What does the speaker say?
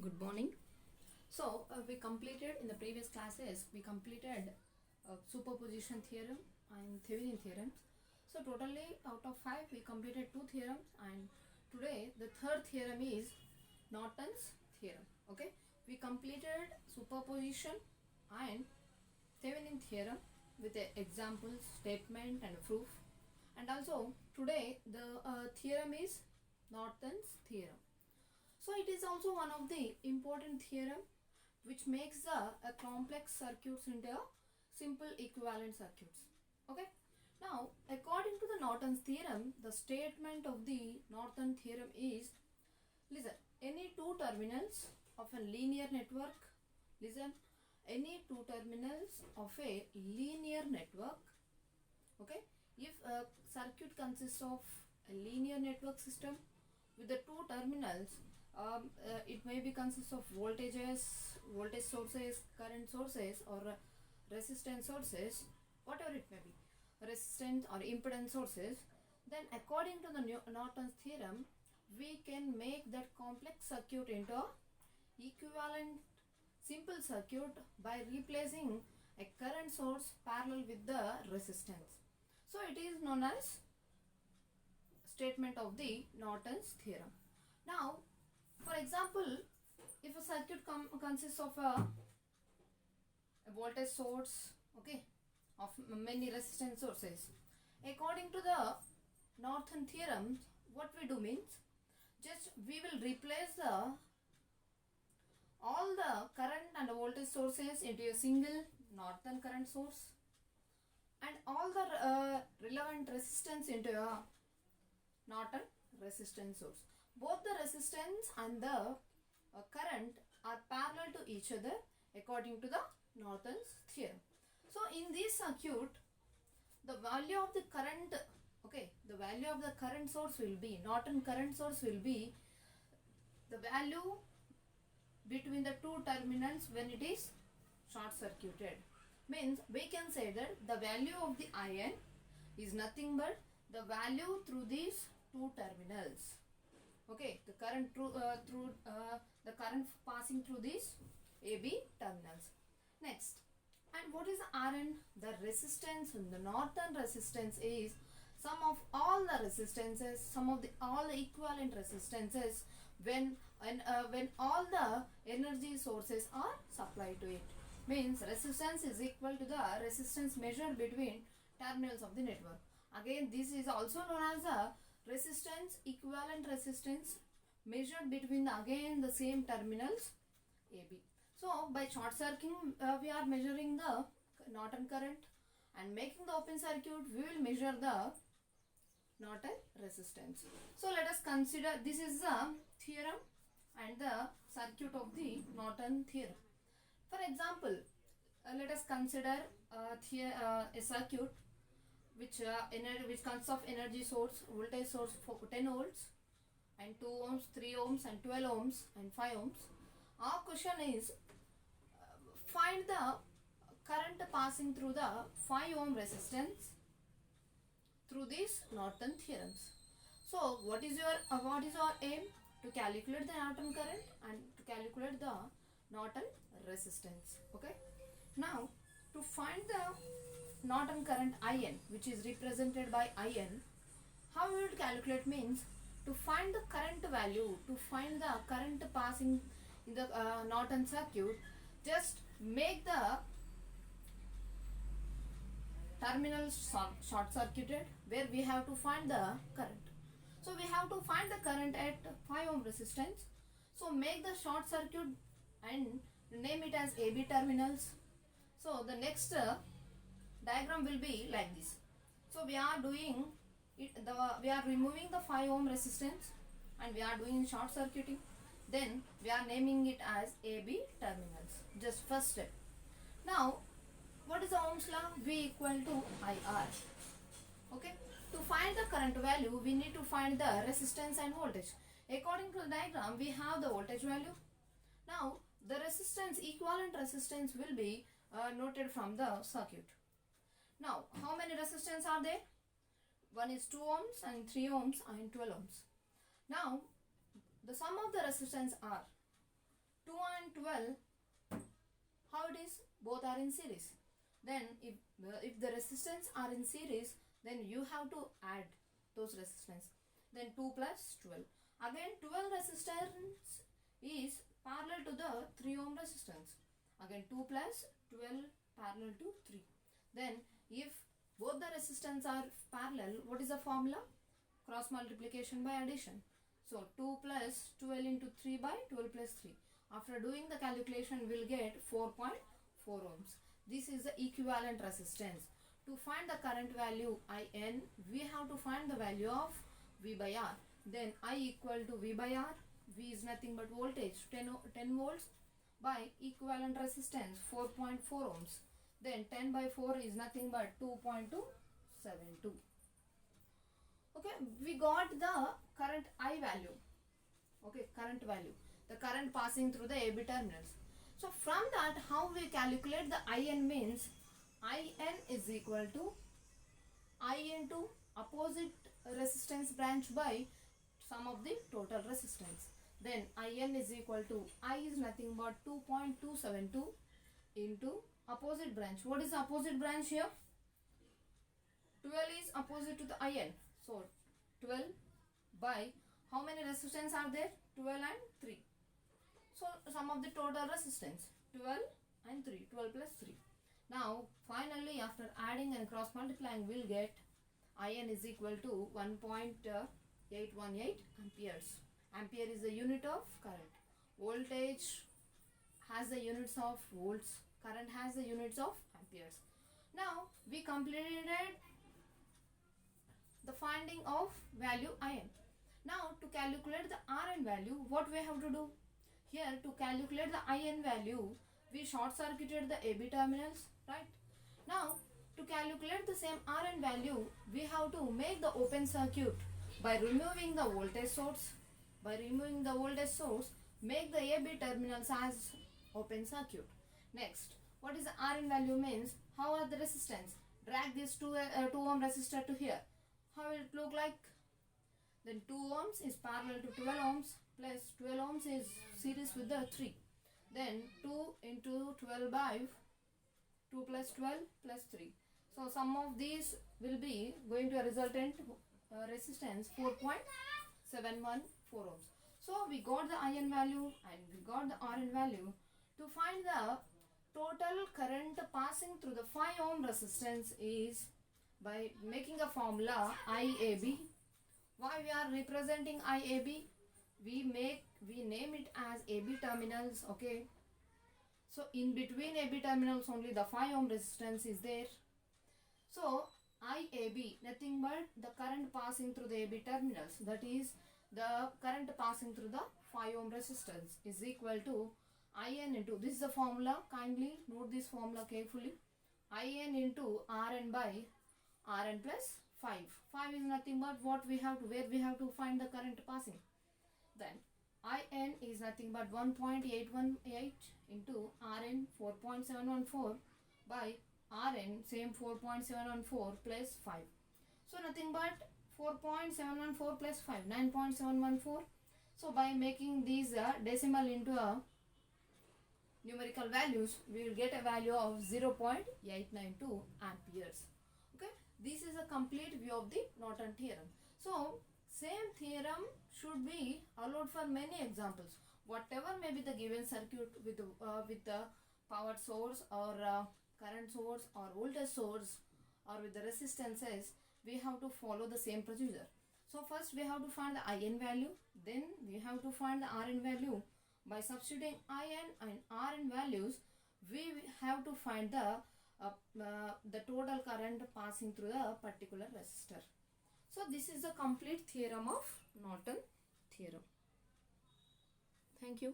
Good morning. So we completed in the previous classes, we completed superposition theorem and Thevenin theorems. So totally out of 5 we completed 2 theorems, and today the third theorem is Norton's theorem. Okay, we completed superposition and Thevenin theorem with the example, statement and proof, and also today the theorem is Norton's theorem. So it is also one of the important theorem which makes the complex circuits into a simple equivalent circuits. Okay. Now, according to the Norton's theorem, the statement of the Norton theorem is, listen, any two terminals of a linear network, any two terminals of a linear network, okay, if a circuit consists of a linear network system with the two terminals, it may be consists of voltage sources, current sources, or resistance sources, whatever it may be, resistance or impedance sources. Then according to the Norton's theorem, we can make that complex circuit into a equivalent simple circuit by replacing a current source parallel with the resistance. So it is known as statement of the Norton's theorem. Now, for example, if a circuit consists of a voltage source, okay, of many resistance sources, according to the Norton theorem, what we do means, just we will replace all the current and voltage sources into a single Norton current source, and all the relevant resistance into a Norton resistance source. Both the resistance and the current are parallel to each other according to the Norton's theorem. So in this circuit, the value of the current, the value of the current source will be, Norton current source will be the value between the two terminals when it is short circuited. Means we can say that the value of the IN is nothing but the value through these two terminals. Okay, the current the current passing through these AB terminals. Next, and what is RN? The resistance, the Norton resistance is sum of all the resistances, all the equivalent resistances when all the energy sources are supplied to it. Means resistance is equal to the resistance measured between terminals of the network. Again, this is also known as the resistance, equivalent resistance measured between the same terminals AB. So by short circuiting, we are measuring the Norton current, and making the open circuit, we will measure the Norton resistance. So let us consider, this is the theorem and the circuit of the Norton theorem. For example, let us consider a circuit which consists of energy source, voltage source for 10 volts and 2 ohms, 3 ohms and 12 ohms and 5 ohms. Our question is, find the current passing through the 5 ohm resistance through these Norton theorems. So what is our aim? To calculate the Norton current and to calculate the Norton resistance. Okay. Now, to find the Norton current IN, which is represented by IN, how we will calculate means, to find the current value, to find the current passing in the Norton circuit, just make the terminals short circuited where we have to find the current. So we have to find the current at 5 ohm resistance. So make the short circuit and name it as AB terminals. So the next diagram will be like this. So we are doing it, we are removing the 5 ohm resistance and we are doing short circuiting. Then we are naming it as AB terminals. Just first step. Now, what is the Ohm's law? V equal to IR. Okay. To find the current value, we need to find the resistance and voltage. According to the diagram, we have the voltage value. Now, the resistance, equivalent resistance will be noted from the circuit. Now, how many resistance are there? One is 2 ohms and 3 ohms and 12 ohms. Now, the sum of the resistance are 2 and 12, how it is? Both are in series. Then if the resistance are in series, then you have to add those resistance. Then 2 plus 12. Again 12 resistance is parallel to the 3 ohm resistance. Again 2 plus 12 parallel to 3. Then if both the resistance are parallel, what is the formula? Cross multiplication by addition. So 2 plus 12 into 3 by 12 plus 3. After doing the calculation, we will get 4.4 ohms. This is the equivalent resistance. To find the current value IN, we have to find the value of V by R. Then I equal to V by R. V is nothing but voltage, 10 volts by equivalent resistance 4.4 ohms. Then 10 by 4 is nothing but 2.272. Okay, we got the current I value. Okay, current value. The current passing through the AB terminals. So from that, how we calculate the IN means IN is equal to I into opposite resistance branch by sum of the total resistance. Then IN is equal to I is nothing but 2.272 into opposite branch. What is the opposite branch here? 12 is opposite to the IN. So 12 by how many resistance are there? 12 and 3. So sum of the total resistance 12 and 3, 12 plus 3. Now finally after adding and cross multiplying, we'll get IN is equal to 1.818 amperes. Ampere is the unit of current. Voltage has the units of volts. Current has the units of amperes. Now we completed the finding of value IN. Now to calculate the RN value, what we have to do? Here to calculate the IN value, we short circuited the AB terminals, right? Now to calculate the same RN value, we have to make the open circuit by removing the voltage source. By removing the voltage source, make the AB terminals as open circuit. Next, what is the RN value means? How are the resistance? Drag this 2 ohm resistor to here. How will it look like? Then 2 ohms is parallel to 12 ohms plus 12 ohms is series with the 3. Then 2 into 12 by 2 plus 12 plus 3. So sum of these will be going to a resultant resistance 4.714 ohms. So we got the IN value and we got the RN value. To find the total current passing through the 5 ohm resistance is by making a formula IAB. Why we are representing IAB? We name it as AB terminals, okay? So in between AB terminals only the 5 ohm resistance is there. So IAB, nothing but the current passing through the AB terminals, that is the current passing through the 5 ohm resistance is equal to IN into, this is the formula, kindly note this formula carefully, IN into RN by RN plus 5. 5 is nothing but what we have to, where we have to find the current passing. Then IN is nothing but 1.818 into RN 4.714 by RN same 4.714 plus 5. So nothing but 4.714 plus 5, 9.714. So by making these decimal into a numerical values, we will get a value of 0.892 amperes. Okay, this is a complete view of the Norton theorem. So same theorem should be allowed for many examples. Whatever may be the given circuit with the power source or current source or voltage source or with the resistances, we have to follow the same procedure. So first we have to find the IN value, then we have to find the RN value. By substituting IN and RN values, we have to find the total current passing through the particular resistor. So this is the complete theorem of Norton theorem. Thank you.